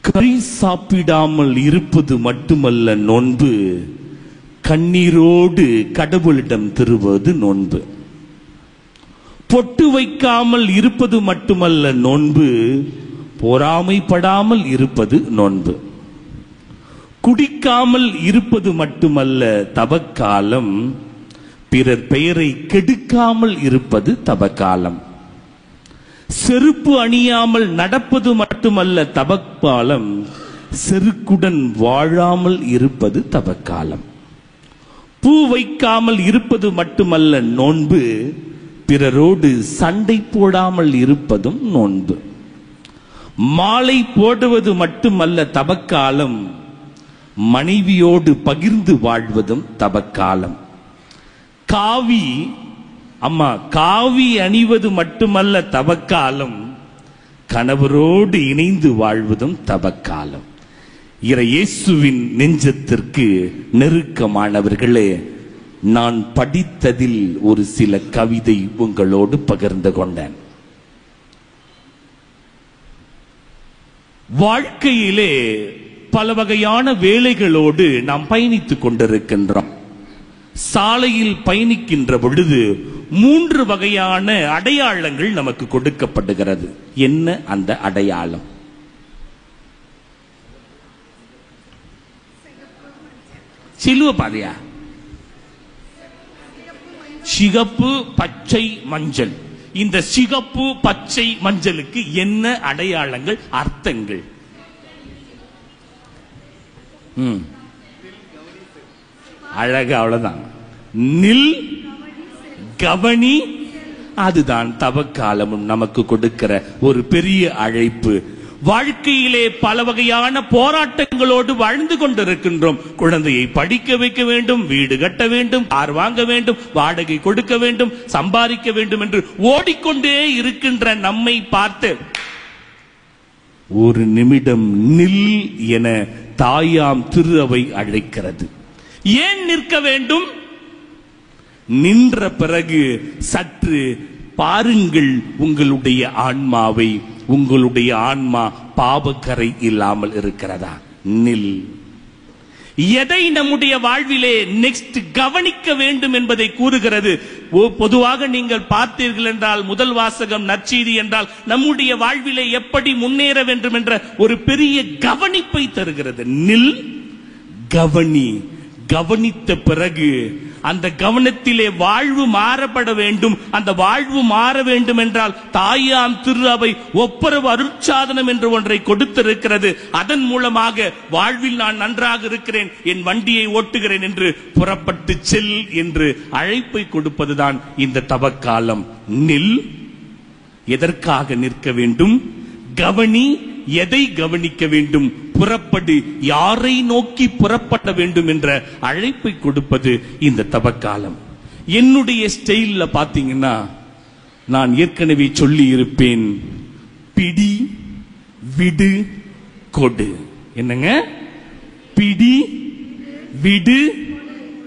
கறி சாப்பிடாமல் இருப்பது மட்டுமல்ல நோன்பு, கண்ணீரோடு கடவுளிடம் திருவது நோன்பு. பொட்டு வைக்காமல் இருப்பது மட்டுமல்ல நோன்பு, பொறாமைப்படாமல் இருப்பது நோன்பு. குடிக்காமல் இருப்பது மட்டுமல்ல தவக்காலம், பிறர் பெயரை கெடுக்காமல் இருப்பது தவக்காலம். செருப்பு அணியாமல் நடப்பது மட்டுமல்ல தவக்காலம், செருக்குடன் வாழாமல் இருப்பது தவக்காலம். பூ வைக்காமல் இருப்பது மட்டுமல்ல நோன்பு, பிறரோடு சண்டை போடாமல் இருப்பதும் நோன்பு. மாலை போடுவது மட்டுமல்ல தவக்காலம், மனைவியோடு பகிர்ந்து வாழ்வதும் தவக்காலம். காவி அணிவது மட்டுமல்ல தவக்காலம், கணவரோடு இணைந்து வாழ்வதும் தவக்காலம். இயேசுவின் நெஞ்சத்திற்கு நெருக்கமானவர்களே, நான் படித்ததில் ஒரு சில கவிதை உங்களோடு பகிர்ந்து கொண்டேன். வாழ்க்கையிலே பல வகையான வேலைகளோடு நாம் பயணித்துக் கொண்டிருக்கின்றோம். சாலையில் பயணிக்கின்ற பொழுது 3 வகையான அடையாளங்கள் நமக்கு கொடுக்கப்படுகிறது. என்ன அந்த அடையாளம்? சிலுவ பாதையா? சிகப்பு, பச்சை, மஞ்சள். இந்த சிகப்பு, பச்சை, மஞ்சளுக்கு என்ன அடையாளங்கள், அர்த்தங்கள்? அழகு, அவ்வளவுதான். நில், கவனி. அதுதான் தவக்காலமும் நமக்கு கொடுக்கிற ஒரு பெரிய அழைப்பு. வாழ்க்கையிலே பல வகையான போராட்டங்களோடு வாழ்ந்து கொண்டிருக்கின்றோம். குழந்தையை படிக்க வைக்க வேண்டும், வீடு கட்ட வேண்டும், கார் வாங்க வேண்டும், வாடகை கொடுக்க வேண்டும், சம்பாதிக்க வேண்டும் என்று ஓடிக்கொண்டே இருக்கின்ற நம்மை பார்த்து ஒரு நிமிடம் நில் என தாயாம் திரு அவை அழைக்கிறது. ஏன் நிற்க வேண்டும்? நின்ற பிறகு சற்று பாருங்கள் உங்களுடைய ஆன்மாவை. உங்களுடைய ஆன்மா பாவக்கரை இல்லாமல் இருக்கிறதா? நில். எதை நம்முடைய வாழ்விலே நெக்ஸ்ட் கவனிக்க வேண்டும் என்பதை கூறுகிறது. பொதுவாக நீங்கள் பார்த்தீர்கள் என்றால், முதல் வாசகம் நற்செய்தி என்றால் நம்முடைய வாழ்விலே எப்படி முன்னேற வேண்டும் என்ற ஒரு பெரிய கவனிப்பை தருகிறது. நில், கவனி. கவனித்த பிறகு அந்த கவனத்திலே வாழ்வு மாறப்பட வேண்டும். அந்த வாழ்வு மாற வேண்டும் என்றால் தாயாம் திரு அவை ஒப்புரவு அருட்சாதனம் என்று ஒன்றை கொடுத்திருக்கிறது. அதன் மூலமாக வாழ்வில் நான் நன்றாக இருக்கிறேன், என் வண்டியை ஓட்டுகிறேன் என்று புறப்பட்டு செல் என்று அழைப்பை கொடுப்பதுதான் இந்த தவக்காலம். நில், எதற்காக நிற்க வேண்டும்? கவனி, எதை கவனிக்க வேண்டும்? புறப்படு, யாரை நோக்கி புறப்பட வேண்டும் என்ற அழைப்பை கொடுப்பது இந்த தவக்காலம். என்னுடைய ஸ்டைல்ல பாத்தீங்கன்னா, நான் ஏற்கனவே சொல்லி இருப்பேன், பிடி, விடு, கொடு. என்னங்க? பிடி, விடு,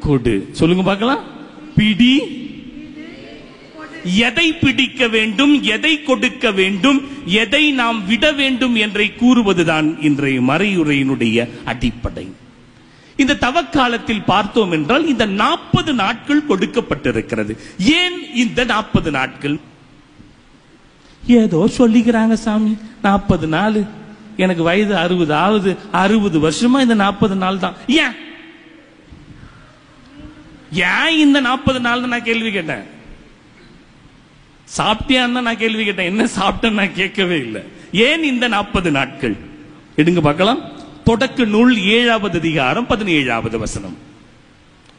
கொடு. சொல்லுங்க பார்க்கலாம். பிடி, எதை பிடிக்க வேண்டும், எதை கொடுக்க வேண்டும், எதை நாம் விட வேண்டும் என்றை கூறுவதுதான் இன்றைய மறையுரையினுடைய அடிப்படை. இந்த தவக்காலத்தில் பார்த்தோம் என்றால் இந்த 40 நாட்கள் கொடுக்கப்பட்டிருக்கிறது. ஏன் இந்த 40 நாட்கள்? ஏதோ சொல்லிக்கிறாங்க சாமி, 40 நாள். எனக்கு வயது 60 ஆகுது. 60 வருஷமா இந்த 40 நாள் தான். ஏன் இந்த 40 நாள் நான் கேள்வி கேட்டேன். சாப்பிட்டியான்னு நான் கேள்வி கேட்டேன். என்ன சாப்பிட்டேன்னு நான் கேட்கவே இல்லை. ஏன் இந்த 40 நாட்கள்? எடுங்க பார்க்கலாம். தொடக்க நூல் 7வது அதிகாரம் 17வது வசனம்.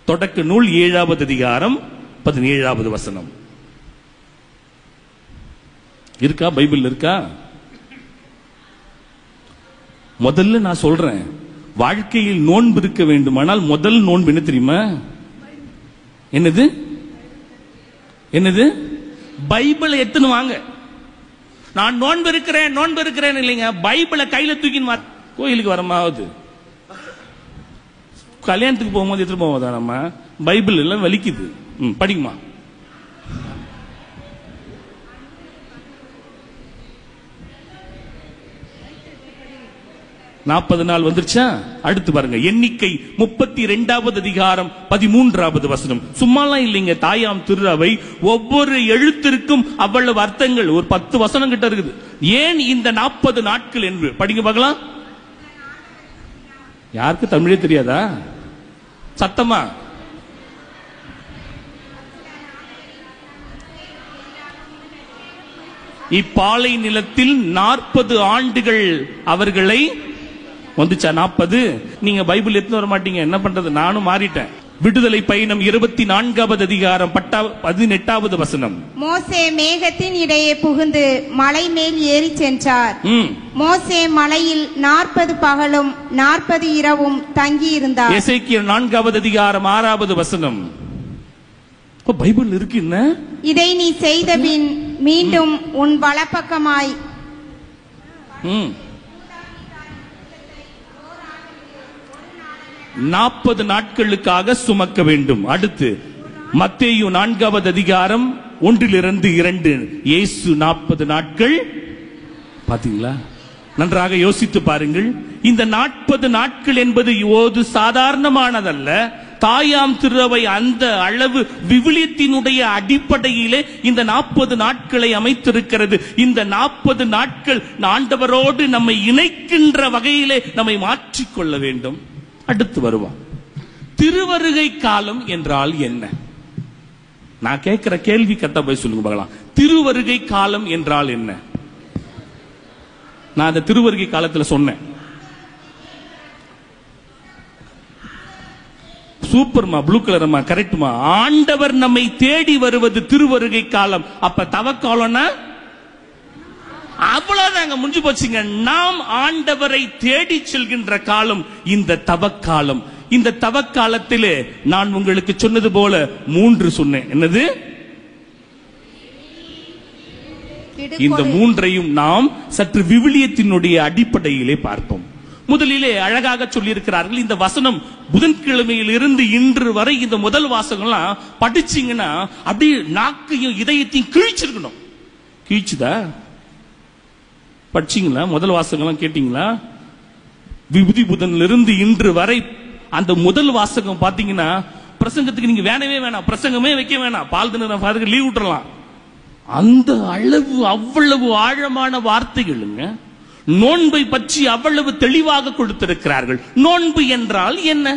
தொடக்க நூல் 7வது அதிகாரம் 17வது வசனம் இருக்கா? பைபிள் இருக்கா? முதல்ல நான் சொல்றேன், வாழ்க்கையில் நோன்பு இருக்க வேண்டுமானால் முதல் நோன்பு என்ன தெரியுமா? என்னது? என்னது? பைபிளை எடுத்துன்னு வாங்க. நான் நோன்பு இருக்கிறேன் இல்லைங்க, பைபிளை கையில தூக்கின்னு கோயிலுக்கு வரமாவது, கல்யாணத்துக்கு போகும்போது எடுத்துட்டு போவதா? நம்ம பைபிள் எல்லாம் வலிக்குது. படிக்குமா? 40 நாள் வந்துருச்சா? அடுத்து பாருங்க, எண்ணிக்கை 32வது அதிகாரம் 13வது வசனம். சும்மாலாம் இல்லைங்க, தாயாம் திருவை ஒவ்வொரு எழுத்திற்கும் அவ்வளவு அர்த்தங்கள். ஒரு 10 வசனம் கிட்ட இருக்குது. ஏன் இந்த 40 நாட்கள் என்று படிங்க பார்க்கலாம். யாருக்கு தமிழே தெரியாதா? சத்தமா இப்பாலை நிலத்தில் 40 ஆண்டுகள் அவர்களை வந்துச்சா? 40. நீங்க பைபிள் எடுத்து வர மாட்டீங்க, என்ன பண்றது? நானும் மாறிட்டேன். விடுதலை பயணம் 24வது அதிகாரம் 18வது வசனம். மோசே மேகத்தின் இடையே புகுந்து மலை மேல் ஏறி சென்றார். மோசே மலையில் 40 பகலும் 40 இரவும் தங்கி இருந்தார். எசேக்கியேல் 4வது அதிகாரம் 6வது வசனம். பைபிள் இருக்கு. என்ன? இதை நீ செய்த பின் மீண்டும் உன் வலப்பக்கமாய் 40 நாட்களுக்காக சுமக்க வேண்டும். அடுத்து மத்தேயு 4வது அதிகாரம் 1-2. இயேசு 40 நாட்கள். பாத்தீங்களா? நன்றாக யோசித்து பாருங்கள். இந்த 40 நாட்கள் என்பது ஒரு சாதாரணமானதல்ல. தாயாம் திருவை அந்த அளவு விவிலியத்தினுடைய அடிப்படையிலே இந்த 40 நாட்களை அமைத்திருக்கிறது. இந்த 40 நாட்கள் ஆண்டவரோடு நம்மை இணைக்கின்ற வகையிலே நம்மை மாற்றிக்கொள்ள வேண்டும். அடுத்து வருவோம். திருவருகை காலம் என்றால் என்ன? நான் கேட்கிற கேள்வி கரெக்டா போய் சொல்லுங்க பார்க்கலாம். திருவருகை காலம் என்றால் என்ன? நான் அந்த திருவருகை காலத்தில் சொன்னேன். சூப்பர்மா, ப்ளூ கலர்மா, கரெக்ட்மா. ஆண்டவர் நம்மை தேடி வருவது திருவருகை காலம். அப்ப தவக்காலம்னா அவ்வளவுதாங்க, முடிஞ்சு போச்சுங்க. நாம் ஆண்டவரை தேடி செல்கின்ற காலம் இந்த தவக்காலம். இந்த தவக்காலத்திலே நான் உங்களுக்கு சொன்னது போல 3 சொன்னேன். என்னது? இந்த 3ஐயும் நாம் சற்று விவிலியத்தினுடைய அடிப்படையிலே பார்ப்போம். முதலிலே அழகாக சொல்லி இருக்கிறார்கள். இந்த வசனம் புதன்கிழமையில் இருந்து இன்று வரை இந்த முதல் வாசகம்லாம் படிச்சீங்கன்னா அப்படியே நாக்கையும் இதயத்தையும் கிழிச்சிருக்கணும். கிழிச்சுதா? படிச்சீங்களா? முதல் வாசகம் கேட்டீங்களா? விபூதி புதனிலிருந்து இன்று வரை அந்த முதல் வாசகம் பாத்தீங்கன்னா, பிரசங்கத்துக்கு நீங்க வேணவே வேணாம், பிரசங்கமே வைக்க வேணாம், பால் தின லீவ் விட்டுறலாம். அந்த அளவு அவ்வளவு ஆழமான வார்த்தைகளுங்க. நோன்பை பற்றி அவ்வளவு தெளிவாக கொடுத்திருக்கிறார்கள். நோன்பு என்றால் என்ன?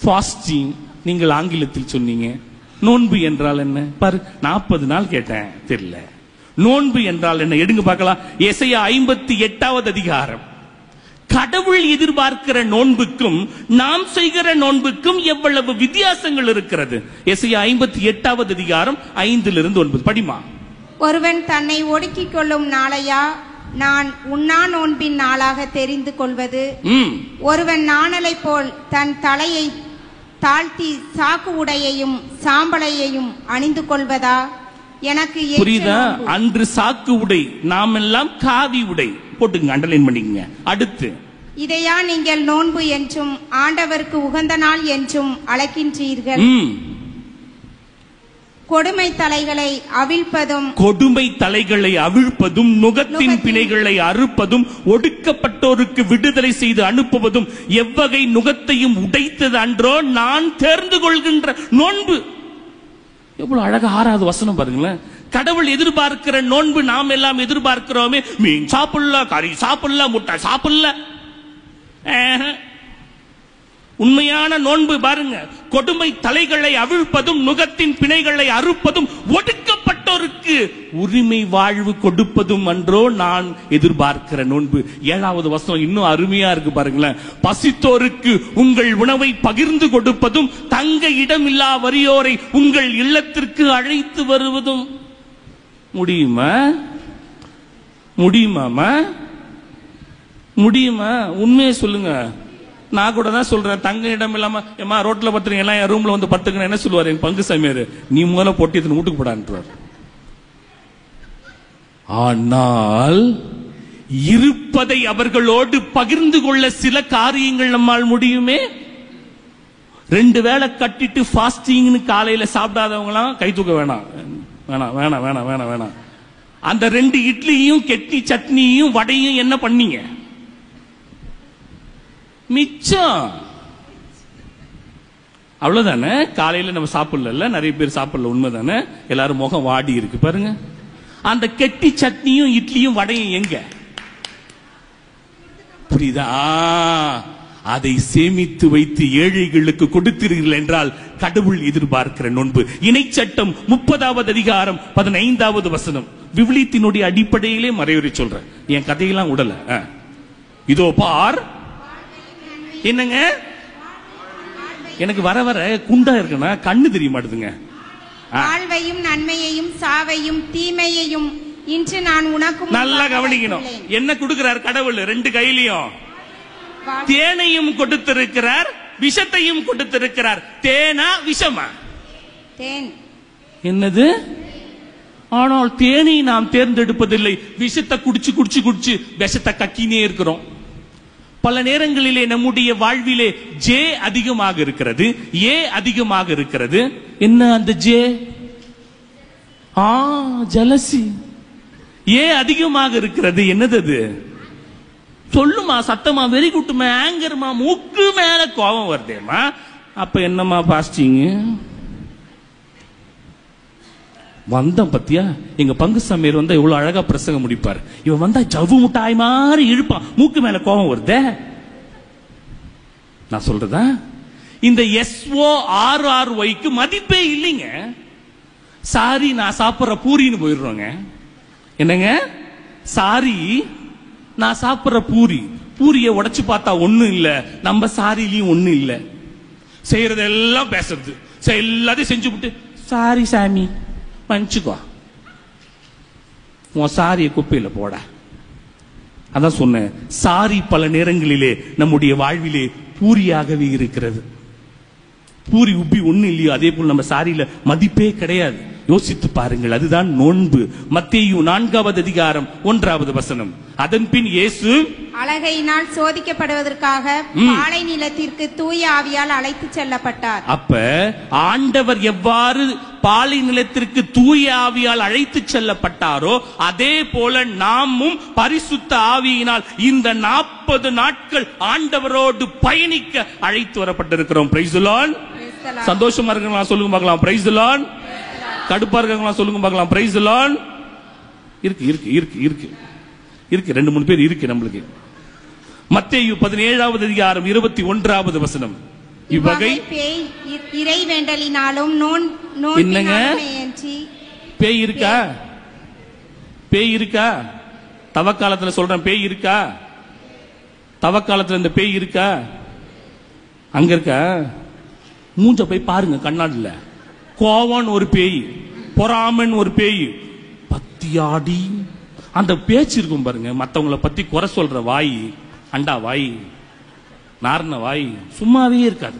ஃபாஸ்டிங். நீங்கள் ஆங்கிலத்தில் சொன்னீங்க. நோன்பு என்றால் என்ன? பாரு, 40 நாள் கேட்டேன், தெரியல. நோன்பு என்றால் என்ன? எடுங்க பார்க்கலாம். எசையா 58வது அதிகாரம். கடவுள் எதிர்பார்க்கிற நோன்புக்கும் நாம் செய்கிற நோன்புக்கும் எவ்வளவு வித்தியாசங்கள் இருக்கிறது. எசையா 58வது அதிகாரம் 5-9 படிமா. ஒருவன் தன்னை ஒடுக்கிக் கொள்ளும் நாளையா நான் உண்ணா நோன்பின் நாளாக தெரிந்து கொள்வது? ஒருவன் நாணலை போல் தன் தலையை தாழ்த்தி சாக்கு உடையையும் சாம்பலையையும் அணிந்து கொள்வதா? எனக்கு புரியுதா? அன்று சாக்கு உடை, நாம் எல்லாம் காவி உடை போட்டுங்க, அண்டர்லைன் பண்ணிக்கங்க. அடுத்து, இதையா நீங்கள் நோன்பு என்றும் ஆண்டவருக்கு உகந்த நாள் என்றும் அழைக்கின்றீர்கள்? கொடுமை தலைகளை அவிழ்ப்பதும் நுகத்தின் பிணைகளை அறுப்பதும் ஒடுக்கப்பட்டோருக்கு விடுதலை செய்து அனுப்புவதும் எவ்வகை நுகத்தையும் உடைத்தது அன்றோ நான் தேர்ந்து கொள்கின்ற நோன்பு. எவ்வளவு அழகா 6வது வசனம் பாருங்களேன். கடவுள் எதிர்பார்க்கிற நோன்பு நாம் எல்லாம் எதிர்பார்க்கிறோமே. மீன் சாப்பிடல, கறி சாப்பிடல, முட்டை சாப்பிடல. உண்மையான நோன்பு பாருங்க, கொடுமை தலைகளை அவிழ்ப்பதும் நுகத்தின் பிணைகளை அறுப்பதும் ஒடுக்கப்பட்டோருக்கு உரிமை வாழ்வு கொடுப்பதும் அன்றோ நான் எதிர்பார்க்கிற நோன்பு. 7வது வசனம் இன்னும் அருமையா இருக்கு பாருங்களேன். பசித்தோருக்கு உங்கள் உணவை பகிர்ந்து கொடுப்பதும் தங்க இடமில்லா வறியோரை உங்கள் இல்லத்திற்கு அழைத்து வருவதும். முடியுமா? முடியுமாமா? முடியுமா? உண்மையை சொல்லுங்க. நான் கூட தான் சொல்றேன், தங்க இடம் இல்லாம ஏமா ரோட்ல பத்துறீங்க, எல்லாம் என் ரூம்ல வந்து பத்துக்கணும். என்ன சொல்லுவார் என் பங்கு சாமியாரு? நீ முதல்ல பொட்டி எத்தனை வீட்டுக்கு போடான்றார். ஆனால் இருப்பதை அவர்களோடு பகிர்ந்து கொள்ள சில காரியங்கள் நம்மால் முடியுமே. 2 வேளை கட்டிட்டு ஃபாஸ்டிங்னு காலையில சாப்பிடாதவங்களாம் கை தூக்க வேணாம். வேணாம் வேணாம் வேணாம் வேணாம் வேணாம். அந்த 2 இட்லியும் கெட்டி சட்னியும் வடையும் என்ன பண்ணீங்க? மிச்சம். அவ்வளவுதானே. காலையில நம்ம சாப்பிடல, நிறைய பேர் சாப்பிடல, உண்மைதானே. எல்லாரும் முகம் வாடி இருக்கு பாருங்க. அந்த கெட்டி சட்னியும் இட்லியும் வடையும் எங்க? புரியுதா? அதை சேமித்து வைத்து ஏழைகளுக்கு கொடுத்தீர்கள் என்றால் கடவுள் எதிர்பார்க்கிற நோன்பு. இணைச்சட்டம் 30வது அதிகாரம் 15வது வசனம். விவிலியத்தினுடைய அடிப்படையிலே மறையுரை சொல்றேன், என் கதையெல்லாம் விடல. இதோ பார். என்னங்க எனக்கு வர வர குண்டா இருக்குன்னா கண்ணு தெரிய மாட்டுதுங்க. வாழ்வையும் நன்மையையும் சாவையும் தீமையையும் இன்று நான் உனக்கு நல்லா கவனிக்கணும். என்ன கொடுக்கிறார் கடவுள்? 2 கையிலையும் தேனையும் கொடுத்திருக்கிறார், விஷத்தையும் கொடுத்திருக்கிறார். தேனா விஷமா? தேன். என்னது? ஆனால் தேனை நாம் தேர்ந்தெடுப்பதில்லை. விஷத்தை குடிச்சு குடிச்சு குடிச்சு விஷத்தை கக்கினே இருக்கிறோம். பல நேரங்களிலே நம்முடைய வாழ்விலே ஜே அதிகமாக இருக்கிறது, ஏ அதிகமாக இருக்கிறது. என்ன அந்த ஜே? ஜலசி. ஏ அதிகமாக இருக்கிறது. என்னது அது? சொல்லுமா, சத்தமா, வெறி குட்டுமா, ஆங்கர்மா, மூக்கு மேல கோபம் வருதேமா. அப்ப என்னமா பாஸ்டிங்? வந்தம் பத்தியா? எங்க பங்கு சமையல் வந்தா இவ்வளவு அழகா பிரசங்கம் முடிப்பார். இவன் வந்தா ஜவ்வு முட்டாய் மாதிரி இழுப்பான், மூக்கு மேல கோபம் வருதே. நான் சொல்றதா? இந்த SORRYக்கு மதிப்பே இல்லைங்க. சாரி, நான் சாப்பிட்ற பூரின்னு போயிடுறோங்க. என்னங்க? சாரி, நான் சாப்பிட்ற பூரியை உடைச்சு பார்த்தா ஒண்ணும் இல்ல, நம்ம சாரிலையும் ஒண்ணும் இல்ல. செய்யறதெல்லாம் பேசுறது, எல்லாத்தையும் செஞ்சு விட்டு சாரி சாமி மன்னிச்சுக்கோ, உன் சாரிய குப்பையில போட. அதான் சொன்னேன், சாரி பல நேரங்களிலே நம்முடைய வாழ்விலே பூரியாகவே இருக்கிறது. பூரி உப்பி ஒண்ணு இல்லையோ அதே போல் நம்ம சாரியில மதிப்பே கிடையாது. யோசித்து பாருங்கள். அதுதான் நோன்பு. மத்தேயு 4வது அதிகாரம் 1வது வசனம். அதன் பின் இயேசு அழகையினால் சோதிக்கப்படுவதற்காக பாலை நிலத்திற்கு தூய ஆவியால் அழைத்து செல்லப்பட்டார். அப்ப ஆண்டவர் எவ்வாறு பாலை நிலத்திற்கு தூய ஆவியால் அழைத்து செல்லப்பட்டாரோ அதே போல நாமும் பரிசுத்த ஆவியினால் இந்த 40 நாட்கள் ஆண்டவரோடு பயணிக்க அழைத்து வரப்பட்டிருக்கிறோம். Praise the Lord. சந்தோஷமா இருக்கலாம் சொல்லுங்க பார்க்கலாம். Praise the Lord. கடுப்பா இருக்கலாம் சொல்லுங்க பார்க்கலாம். Praise the Lord. இருக்கு இருக்கு இருக்கு இருக்கு இருக்கு 2-3 பேர் இருக்கு நம்மளுக்கு. மத்தேயு 17வது அதிகாரம் 21வது வசனம். இவ்வகை இறை வேண்டலினாலும் என்னங்க? பேய் இருக்கா? பேய் இருக்கா? தவக்காலத்துல சொல்றேன், பேய் இருக்கா? தவக்காலத்துல இந்த பேய் இருக்கா? அங்க இருக்கா? மூஞ்ச போய் பாருங்க கண்ணாடில. கோவன் ஒரு பேய், பொறாமன் ஒரு பேய், பத்தியாடி அந்த பேச்சு இருக்கும் பாருங்க. மத்தவங்களை பத்தி குறை சொல்ற வாய், அண்டா வாய், நார்ன வாய் சும்மாவே இருக்காது.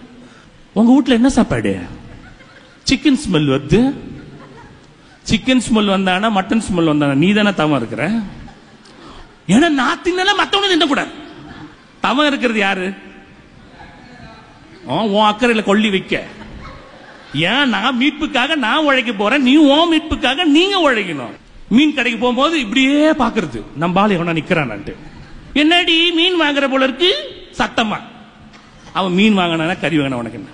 உங்க வீட்டுல என்ன சாப்பாடு? சிக்கன் ஸ்மெல் வருது. சிக்கன் ஸ்மெல் வந்தானா மட்டன் ஸ்மெல் வந்தானா நீ தானே தவம் இருக்கிற? ஏன்னா நான் தின்னால மத்தவனு தின்னக்கூடாது. தவம் இருக்கிறது யாரு? உன் அக்கறையில கொள்ளி வைக்க. ஏன் நான் மீட்புக்காக நான் உழைக்க போறேன், நீ உன் மீட்புக்காக நீங்க உழைக்கணும். மீன் கடைக்கு போகும்போது இப்படியே பாக்குறது, நம்ம ஆளு எவனா நிக்கிறான்ட்டு. என்னடி மீன் வாங்குற போல இருக்கு சத்தமா. அவன் மீன் வாங்கினா கறி வாங்கின உனக்கு என்ன?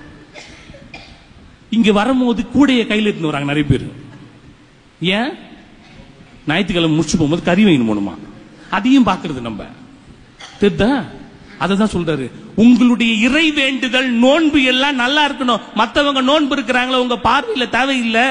இங்க வரும்போது கூடைய கையில் எடுத்து வராங்க நிறைய பேர். ஏன்? ஞாயிற்றுக்கிழமை முடிச்சு போகும்போது கறி வாங்கிட்டு போகணுமா? அதையும் பாக்குறது நம்ம. தெரியுதா? அததான் சொல்றாரு, உங்களுடைய இறை வேண்டுதல் நோன்பு எல்லாம் நல்லா இருக்கணும். மத்தவங்க நோன்பு இருக்கிறாங்களோ உங்க பார்வையில தேவையில்லை.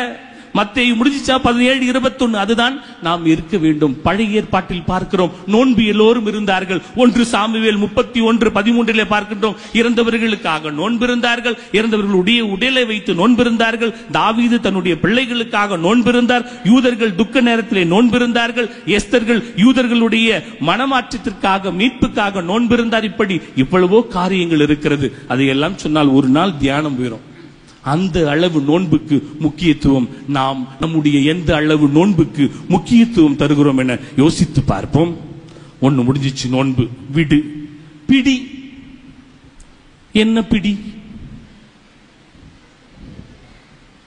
மத்தேயு முடிஞ்சிச்சா 17:21. அதுதான் நாம் இருக்க வேண்டும். பழைய ஏற்பாட்டில் பார்க்கிறோம் நோன்பு எல்லோரும் இருந்தார்கள். 1 சாமுவேல் 31:13 பார்க்கின்றோம் இறந்தவர்களுக்காக நோன்பிருந்தார்கள், இறந்தவர்களுடைய உடலை வைத்து நோன்பிருந்தார்கள். தாவீது தன்னுடைய பிள்ளைகளுக்காக நோன்பிருந்தார். யூதர்கள் துக்க நேரத்திலே நோன்பிருந்தார்கள். எஸ்தர்கள் யூதர்களுடைய மனமாற்றத்திற்காக மீட்புக்காக நோன்பிருந்தார். இப்படி இவ்வளவோ காரியங்கள் இருக்கிறது. அதையெல்லாம் சொன்னால் ஒரு நாள் தியானம் போயிடும். அந்த அளவு நோன்புக்கு முக்கியத்துவம் நாம் நம்முடைய எந்த அளவு நோன்புக்கு முக்கியத்துவம் தருகிறோம் என யோசித்து பார்ப்போம். ஒன்னு முடிஞ்சிச்சு நோன்பு. விடு. பிடி. என்ன பிடி?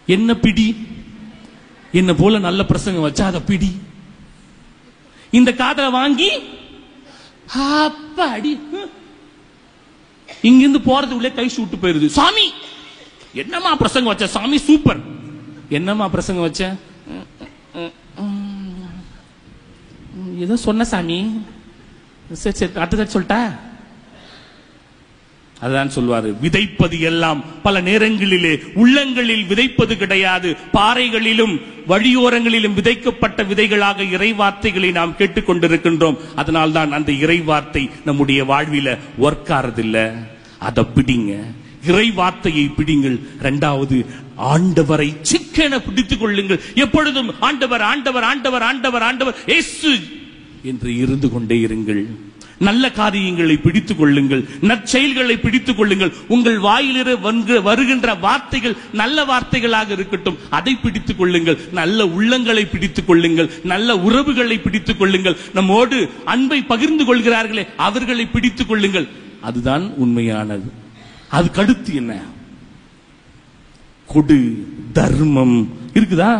என்ன பிடி? என்ன போல நல்ல பிரசங்கம் வச்சா அத பிடி. இந்த காதல வாங்கி அப்பாடி இங்கிருந்து போறதுக்குள்ளே கை சூட்டு போயிருது. சாமி என்னமா பிரசங்கம் வச்ச? சாமி சூப்பர். என்னமா பிரசங்கம் வச்ச? ஏதோ சொன்ன சாமி. சரி சரி அடுத்த சொல்லிட்டா. அதான் சொல்வாரு, விதைப்பது எல்லாம் பல நேரங்களிலே உள்ளங்களில் விதைப்பது கிடையாது, பாறைகளிலும் வழியோரங்களிலும் விதைக்கப்பட்ட விதைகளாக இறைவார்த்தைகளை நாம் கேட்டுக்கொண்டிருக்கின்றோம். அதனால்தான் அந்த இறைவார்த்தை நம்முடைய வாழ்வில ஒர்க் ஆறதில்லை. அதை பிடிங்க, இறைவார்த்தையை பிடிங்கள். இரண்டாவது, ஆண்டவரை சிக்கென பிடித்துக் கொள்ளுங்கள். எப்பொழுதும் ஆண்டவர் ஆண்டவர் ஆண்டவர் ஆண்டவர் ஆண்டவர் இயேசு என்று இருந்து கொண்டே இருங்கள். நல்ல காரியங்களை பிடித்துக் கொள்ளுங்கள், நற்செயல்களை பிடித்துக் கொள்ளுங்கள். உங்கள் வாயிலிருந்து வருகின்ற வார்த்தைகள் நல்ல வார்த்தைகளாக இருக்கட்டும், அதை பிடித்துக் கொள்ளுங்கள். நல்ல உள்ளங்களை பிடித்துக் கொள்ளுங்கள், நல்ல உறவுகளை பிடித்துக் கொள்ளுங்கள். நம்மோடு அன்பை பகிர்ந்து கொள்கிறார்களே அவர்களை பிடித்துக் கொள்ளுங்கள். அதுதான் உண்மையானது. அதுக்கு அடுத்து என்ன? கொடு, தர்மம் இருக்குதா?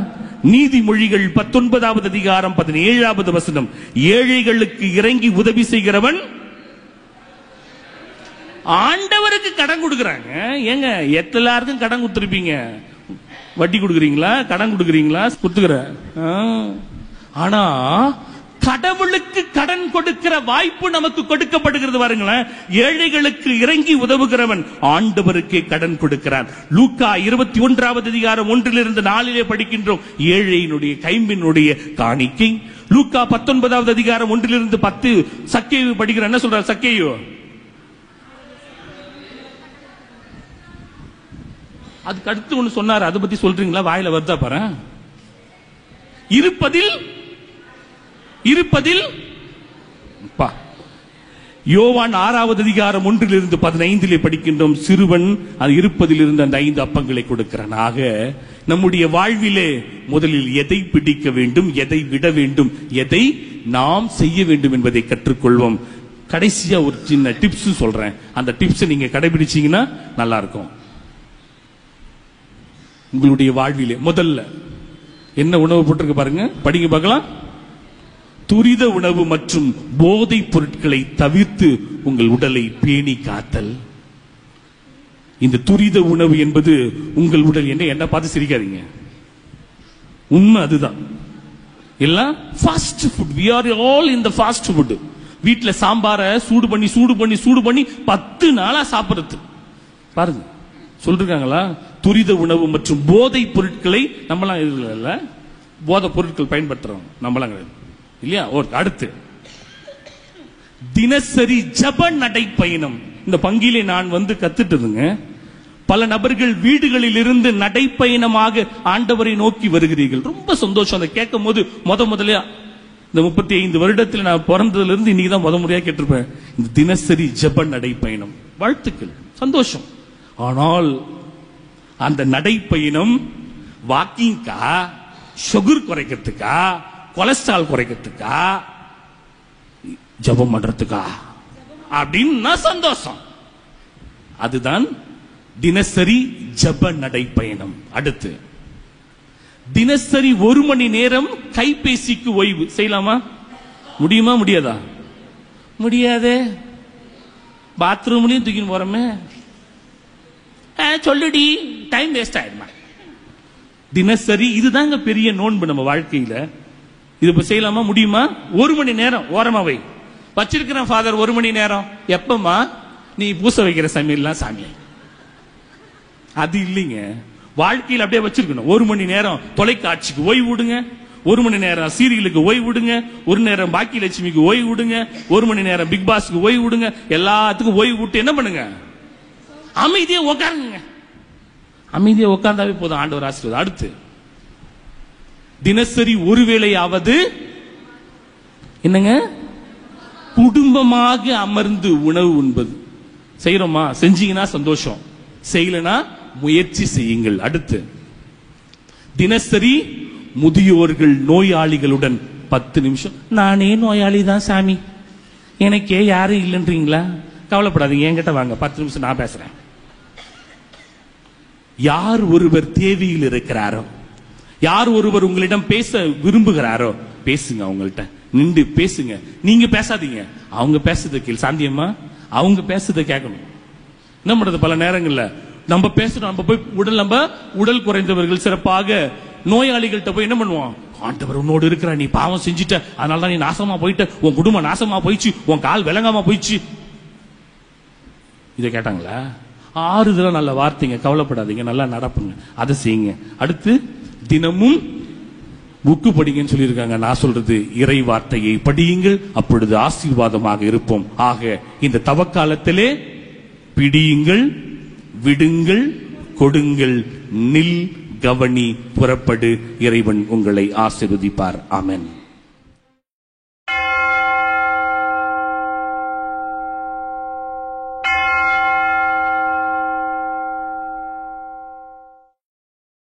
நீதிமொழிகள் 19வது அதிகாரம் 17வது வசனம், ஏழைகளுக்கு இறங்கி உதவி செய்கிறவன் ஆண்டவருக்கு கடன் கொடுக்கறாங்க. ஏங்க எல்லாருக்கும் கடன் கொடுத்துருப்பீங்க, வட்டி கொடுக்குறீங்களா, கடன் கொடுக்குறீங்களா? கொடுத்துக்கிற. ஆனா கடவுளுக்கு கடன் கொடுக்கிற வாய்ப்பு நமக்கு கொடுக்கப்படுகிறது. பாருங்களேன், ஏழைகளுக்கு இறங்கி உதவுகிறவன் ஆண்டவருக்கே கடன் கொடுக்கிறான். லூக்கா 21வது அதிகாரம் 1லிருந்து 4 படிக்கின்றோம். ஏழையினுடைய கைம்பினுடைய காணிக்கை. லூக்கா 19வது அதிகாரம் 1லிருந்து 10 சக்கேயு படிக்கிற. என்ன சொல்றார் சக்கேயு? அதுக்கு அடுத்து ஒண்ணு சொன்னாரு, அதை பத்தி சொல்றீங்களா? வாயில வருதா பாரு. இருப்பதில் யோவான் 6வது அதிகாரம் 1லிருந்து 15 படிக்கின்றோம். சிறுவன் அது இருப்பதில் இருந்து அந்த 5 அப்பங்களை கொடுக்கிறான். ஆக நம்முடைய வாழ்விலே முதலில் எதை பிடிக்க வேண்டும், எதை விட வேண்டும், எதை நாம் செய்ய வேண்டும் என்பதை கற்றுக்கொள்வோம். கடைசியா ஒரு சின்ன டிப்ஸ் சொல்றேன். அந்த டிப்ஸ் நீங்க கடைபிடிச்சீங்கன்னா நல்லா இருக்கும். உங்களுடைய வாழ்விலே முதல்ல என்ன உணவு போட்டிருக்கு பாருங்க, படிங்க பார்க்கலாம். துரித உணவு மற்றும் போதைப் பொருட்களை தவிர்த்து உங்கள் உடலை பேணி காத்தல். இந்த துரித உணவு என்பது உங்கள் உடல் என்ன பார்த்து சிரிக்காதீங்க, உண்மை அதுதான். எல்லாம் fast food. we are all in the fast food. வீட்டுல சாம்பார சூடு பண்ணி 10 நாளா சாப்பிடுறது பாருங்க. சொல்றாங்களா? துரித உணவு மற்றும் போதைப் பொருட்களை நம்மளாம் இல்ல, போதை பொருட்கள் பயன்படுத்துறோம் நம்மளாம் கிடையாது இல்லையா? அடுத்து தினசரி ஜப நடைப்பயணம். இந்த பங்கிலே நான் கத்துட்டதுங்க. பல நபர்கள் வீடுகளில் இருந்து நடைப்பயணமாக ஆண்டவரை நோக்கி வருகிறீர்கள். ரொம்ப சந்தோஷம். அதை கேட்கும் போது முதல்ல இந்த 35 வருடத்தில் நான் பிறந்ததுல இருந்து இன்னைக்கு தான் முறையா கேட்டிருப்பேன். இந்த தினசரி ஜப நடைப்பயணம், வாழ்த்துக்கள், சந்தோஷம். ஆனால் அந்த நடைப்பயணம் வாக்கிங்கா, சுகர் குறைக்கிறதுக்கா, கொலஸ்ட்ரால் குறைக்கிறதுக்கா, ஜபம் பண்றதுக்கா அப்படின்னா சந்தோஷம். அதுதான் தினசரி ஜப நடைப்பயணம். அடுத்து தினசரி 1 மணி நேரம் கைபேசிக்கு ஓய்வு செய்யலாமா? முடியுமா? முடியாதா? முடியாதே. பாத்ரூம்லயும் தூக்கின்னு போறோமே, சொல்லுடி, டைம் வேஸ்ட் ஆயிடுமா? தினசரி இதுதாங்க பெரிய நோன்பு நம்ம வாழ்க்கையில. இது செய்யலாமா? முடியுமா? 1 மணி நேரம் ஓரமா வை. வச்சிருக்கிறேன் ஃபாதர் 1 மணி நேரம். எப்பமா? நீ பூச வைக்கிற சமையல்லாம் சாமி. அது இல்லைங்க, வாழ்க்கையில் அப்படியே வச்சிருக்கணும். 1 மணி நேரம் தொலைக்காட்சிக்கு ஓய்வு விடுங்க, 1 மணி நேரம் சீரியலுக்கு ஓய்வு விடுங்க, 1 நேரம் பாக்கி லட்சுமிக்கு ஓய்வு விடுங்க, 1 மணி நேரம் பிக் பாஸ்க்கு ஓய்வு விடுங்க. எல்லாத்துக்கும் ஓய்வு விட்டு என்ன பண்ணுங்க? அமைதியா உட்காருங்க. அமைதியா உட்கார்ந்தாவே போதும், ஆண்டவர் ஆசீர்வாதம். அடுத்து தினசரி ஒருவேளையாவது என்னங்க குடும்பமாக அமர்ந்து உணவு உண்பது. செய்யறோமா? செஞ்சீங்கன்னா சந்தோஷம், செய்யலனா முயற்சி செய்யுங்கள். அடுத்து தினசரி முதியோர்கள் நோயாளிகளுடன் 10 நிமிஷம். நானே நோயாளி தான் சாமி, எனக்கே யாரும் இல்லைன்றீங்களா? கவலைப்படாதீங்க, என்கிட்ட வாங்க, 10 நிமிஷம் நான் பேசுறேன். யார் ஒருவர் தேவையில் இருக்கிறாரோ, யார் ஒருவர் உங்களிடம் பேச விரும்புகிறாரோ பேசுங்க. அவங்கள்ட்ட நின்று பேசுங்க. நீங்க பேசாதீங்க, அவங்க பேசுறத கேள். சாந்தியம்மா, அவங்க பேசுறத கேட்கணும். என்ன பண்றது, பல நேரங்கள்ல நம்ம பேசுறோம், நம்ம போய் உடல் குறைந்தவர்கள், சிறப்பாக நோயாளிகள்கிட்ட போய் என்ன பண்ணுவோம், ஆண்டவர் உன்னோடு இருக்கிற, நீ பாவம் செஞ்சிட்ட, அதனாலதான் நீ நாசமா போயிட்ட, உன் குடும்பம் நாசமா போயிடுச்சு, உன் கால் விளங்காம போயிடுச்சு. இதை கேட்டாங்களா? ஆறுதலா நல்ல வார்த்தைங்க, கவலைப்படாதீங்க, நல்லா நடப்புங்க, அதை செய்யுங்க. அடுத்து தினமும் புக்கு படிங்கன்னு சொல்லியிருக்காங்க. நான் சொல்றது இறை வார்த்தையை படியுங்கள், அப்பொழுது ஆசீர்வாதமாக இருப்போம். ஆக இந்த தவக்காலத்திலே பிடியுங்கள், விடுங்கள், கொடுங்கள், நில், கவனி, புறப்படு. இறைவன் உங்களை ஆசீர்வதிப்பார். ஆமென்.